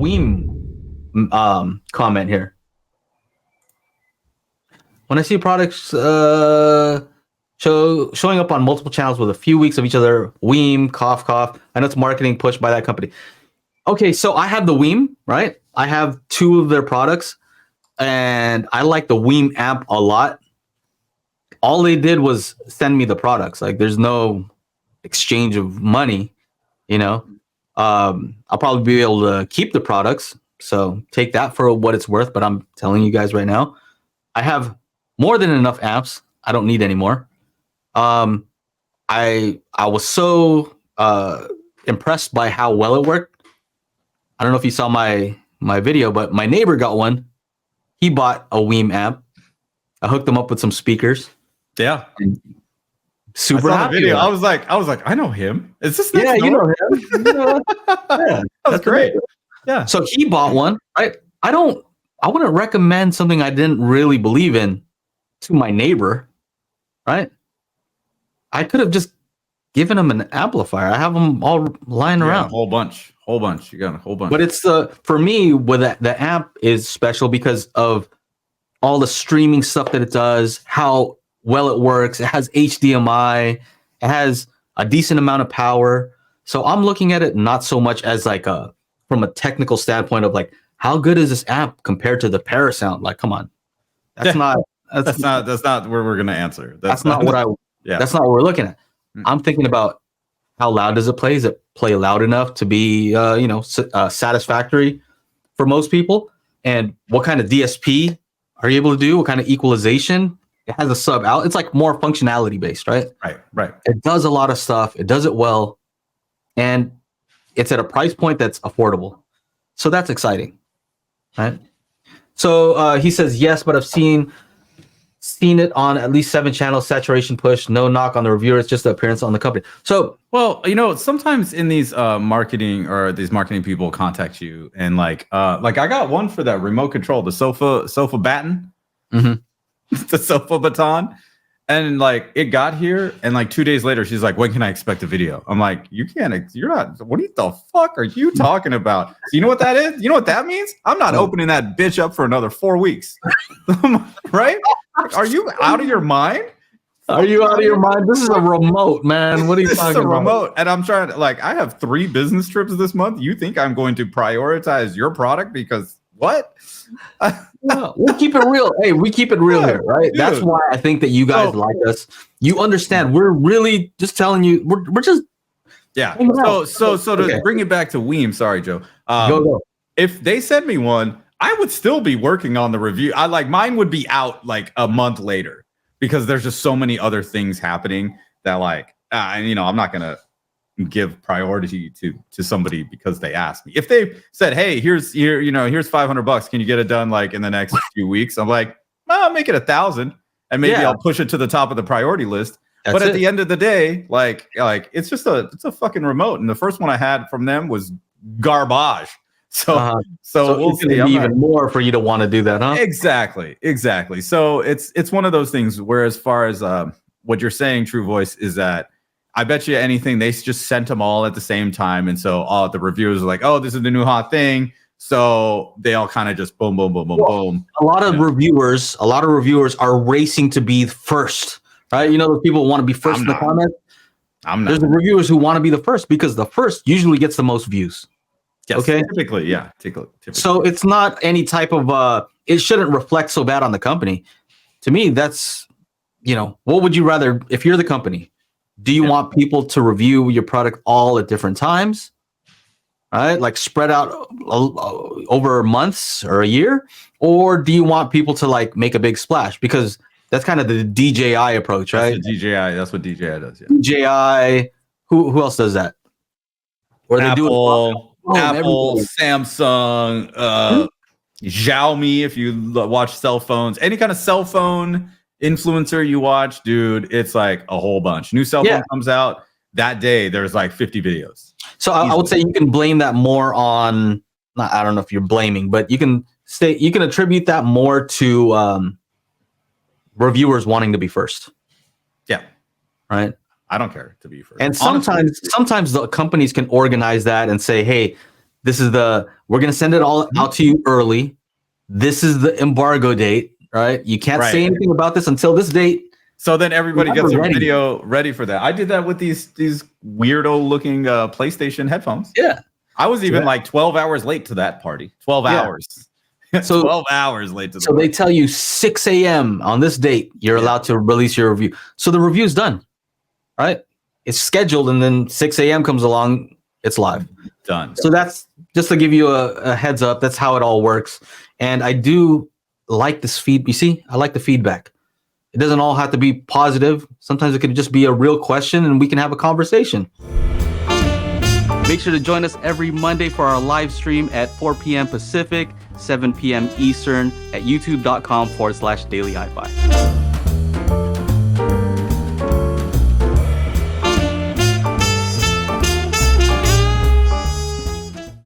Weem comment here. When I see products showing up on multiple channels with a few weeks of each other, Weem, cough, cough. I know it's marketing pushed by that company. Okay, so I have the Weem, right? I have 2 of their products, and I like the Weem amp a lot. All they did was send me the products. Like, there's no exchange of money, you know. I'll probably be able to keep the products, so take that for what it's worth. But I'm telling you guys right now, I have more than enough amps. I don't need any more. I was so impressed by how well it worked. I don't know if you saw my video, but my neighbor got one. He bought a Weem amp. I hooked him up with some speakers. Yeah. Super happy. Video. I was like, I know him. Is this next door? You know him. Yeah, that's great. Yeah. So he bought one, right? I wouldn't recommend something I didn't really believe in to my neighbor, right? I could have just given him an amplifier. I have them all lying around. A whole bunch. You got a whole bunch. But it's for me, with the amp is special because of all the streaming stuff that it does, how well it works. It has HDMI. It has a decent amount of power. So I'm looking at it not so much as like from a technical standpoint of like, how good is this amp compared to the Parasound? Like, come on, that's not where we're gonna answer. That's not what we're looking at. I'm thinking about how loud does it play? Does it play loud enough to be satisfactory for most people? And what kind of DSP are you able to do? What kind of equalization? It has a sub out. It's like more functionality based, right? Right. It does a lot of stuff. It does it well, and it's at a price point that's affordable. So that's exciting, right? So he says yes, but I've seen it on at least 7 channels. Saturation push. No knock on the reviewer. It's just the appearance on the company. So well, sometimes in these marketing people contact you and like I got one for that remote control, the sofa baton. Mm-hmm. The sofa baton, and like it got here, and like 2 days later she's like, when can I expect a video? I'm like, you're not, what the fuck are you talking about? So you know what that is? You know what that means? I'm not opening that bitch up for another 4 weeks. Right? Are you out of your mind? Are you out of your mind? This is a remote, man. What are you talking about? This is a remote, and I'm trying to, like, I have 3 business trips this month. You think I'm going to prioritize your product because what? No, we'll keep it real. Hey, we keep it real here, right? Dude. That's why I think that you guys like us. You understand. We're really just telling you. We're just So to bring it back to Weem. Sorry, Joe. Go. If they sent me one, I would still be working on the review. Mine would be out like a month later because there's just so many other things happening that I'm not gonna give priority to somebody because they asked me. If they said, hey, here's $500, can you get it done like in the next few weeks? I'm like, I'll make it 1,000 and maybe I'll push it to the top of the priority list. But at the end of the day, like it's a fucking remote. And the first one I had from them was garbage. So we'll see. Even more for you to want to do that, huh? Exactly. So it's one of those things where, as far as what you're saying, True Voice, is that I bet you anything they just sent them all at the same time, and so all the reviewers are like, "Oh, this is the new hot thing." So they all kind of just boom. A lot of reviewers are racing to be first, right? You know, the people want to be first in the comments. I'm not. There's the reviewers who want to be the first because the first usually gets the most views. Yes, okay. Typically. So it's not any type of it shouldn't reflect so bad on the company. To me, that's what would you rather if you're the company? Do you want people to review your product all at different times? Right? Like spread out over months or a year? Or do you want people to like make a big splash? Because that's kind of the DJI approach, right? That's what DJI does. Yeah. DJI. Who else does that? Or they do Apple, Samsung, Xiaomi. If you watch cell phones, any kind of cell phone influencer you watch, dude, it's like a whole bunch. New cell phone comes out that day, there's like 50 videos. So I would say you can blame that more on, I don't know if you're blaming, but you can attribute that more to reviewers wanting to be first. Yeah. Right. I don't care to be first. And sometimes the companies can organize that and say, hey, we're going to send it all out to you early. This is the embargo date, right? You can't say anything about this until this date. So then everybody gets a video ready for that. I did that with these weirdo looking PlayStation headphones. Yeah. I was even like 12 hours late to that party. 12 hours. So 12 hours late to the party. They tell you 6 a.m. on this date, you're allowed to release your review. So the review's done, right? It's scheduled, and then 6 a.m. comes along, it's live. Done. So that's just to give you a heads up. That's how it all works. And I do like this feed. You see, I like the feedback. It doesn't all have to be positive. Sometimes it could just be a real question and we can have a conversation. Make sure to join us every Monday for our live stream at 4 p.m. Pacific, 7 p.m. Eastern at youtube.com/Daily HiFi.